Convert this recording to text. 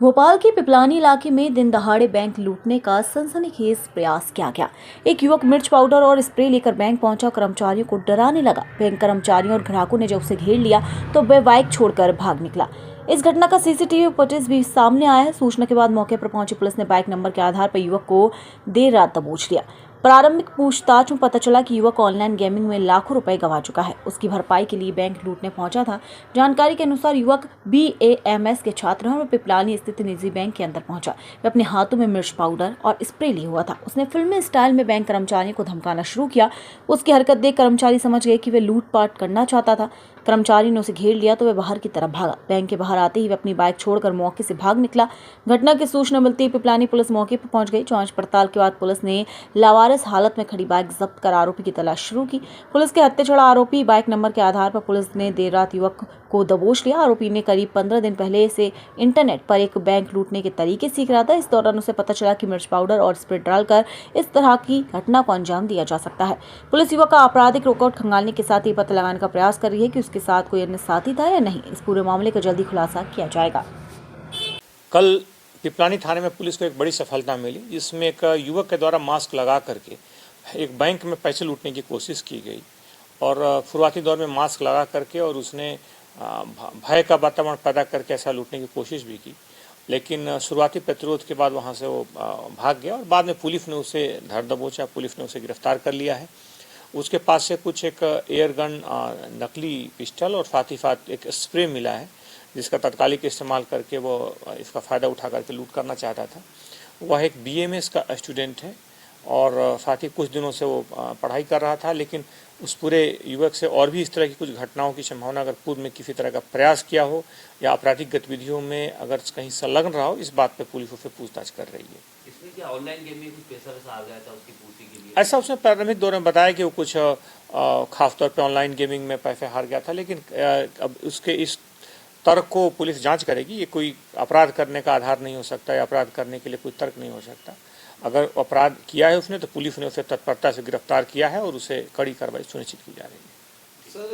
भोपाल के पिपलानी इलाके में दिन दहाड़े बैंक लूटने का सनसनीखेज प्रयास किया गया। एक युवक मिर्च पाउडर और स्प्रे लेकर बैंक पहुंचा, कर्मचारियों को डराने लगा। बैंक कर्मचारियों और ग्राहकों ने जब उसे घेर लिया तो वह बाइक छोड़कर भाग निकला। इस घटना का सीसीटीवी फुटेज भी सामने आया है। सूचना के बाद मौके पर पहुंची पुलिस ने बाइक नंबर के आधार पर युवक को देर रात दबोच लिया। प्रारंभिक पूछताछ में पता चला कि युवक ऑनलाइन गेमिंग में लाखों रुपए गंवा चुका है। उसकी भरपाई के लिए बैंक लूटने पहुंचा था। जानकारी के अनुसार युवक BAMS के छात्र हैं और पिपलानी स्थित निजी बैंक के अंदर पहुंचा। वह अपने हाथों में मिर्च पाउडर और स्प्रे लिए हुआ था। उसने फिल्मी स्टाइल में बैंक कर्मचारियों को धमकाना शुरू किया। उसकी हरकत देख कर्मचारी समझ गए कि वह लूटपाट करना चाहता था। कर्मचारी ने उसे घेर लिया तो वह बाहर की तरफ भागा। बैंक के बाहर आते ही वह अपनी बाइक छोड़कर मौके से भाग निकला। घटना की सूचना मिलते ही पिपलानी पुलिस मौके पर पहुंच गई। जांच पड़ताल के बाद पुलिस ने लावारिस हालत में खड़ी बाइक जब्त कर आरोपी की तलाश शुरू की। पुलिस के हत्या चढ़ा आरोपी बाइक नंबर के आधार पर पुलिस ने देर रात युवक को दबोच लिया। आरोपी ने करीब 15 दिन पहले से इंटरनेट पर एक बैंक लूटने के तरीके सीख रहा था। इस दौरान उसे पता चला कि मिर्च पाउडर और स्प्रे डालकर इस तरह की घटना को अंजाम दिया जा सकता है। पुलिस युवक का आपराधिक रिकॉर्ड खंगालने के साथ ही पता लगाने का प्रयास कर रही है कि उसके साथ कोई अन्य साथी था या नहीं। इस पूरे मामले का जल्दी खुलासा किया जाएगा। कल पिपलानी थाने में पुलिस को एक बड़ी सफलता मिली, जिसमें एक युवक के द्वारा मास्क लगा करके एक बैंक में पैसे लूटने की कोशिश की गई और शुरुआती दौर में मास्क लगा करके और उसने भय का वातावरण पैदा करके ऐसा लूटने की कोशिश भी की, लेकिन शुरुआती प्रतिरोध के बाद वहां से वो भाग गया और बाद में पुलिस ने उसे धर दबोचा। पुलिस ने उसे गिरफ्तार कर लिया है। उसके पास से कुछ एक एयर गन, नकली पिस्टल और साथ ही साथ एक स्प्रे मिला है, जिसका तत्कालिक इस्तेमाल करके वो इसका फ़ायदा उठा करके लूट करना चाहता था। वह एक BMS का स्टूडेंट है और साथ ही कुछ दिनों से वो पढ़ाई कर रहा था, लेकिन उस पूरे युवक से और भी इस तरह की कुछ घटनाओं की संभावना, अगर पूर्व में किसी तरह का प्रयास किया हो या आपराधिक गतिविधियों में अगर कहीं संलग्न रहा हो, इस बात पर पुलिस उससे पूछताछ कर रही है। इसमें क्या ऑनलाइन गेम में कुछ पैसा वैसा आ गया था उसकी पूर्ति के लिए? ऐसा उसने प्रारंभिक दौर में बताया कि वो कुछ खासतौर पर ऑनलाइन गेमिंग में पैसे हार गया था, लेकिन अब उसके इस तर्क को पुलिस जांच करेगी। ये कोई अपराध करने का आधार नहीं हो सकता या अपराध करने के लिए कोई तर्क नहीं हो सकता। अगर अपराध किया है उसने तो पुलिस ने उसे तत्परता से गिरफ्तार किया है और उसे कड़ी कार्रवाई सुनिश्चित की जा रही है। सर,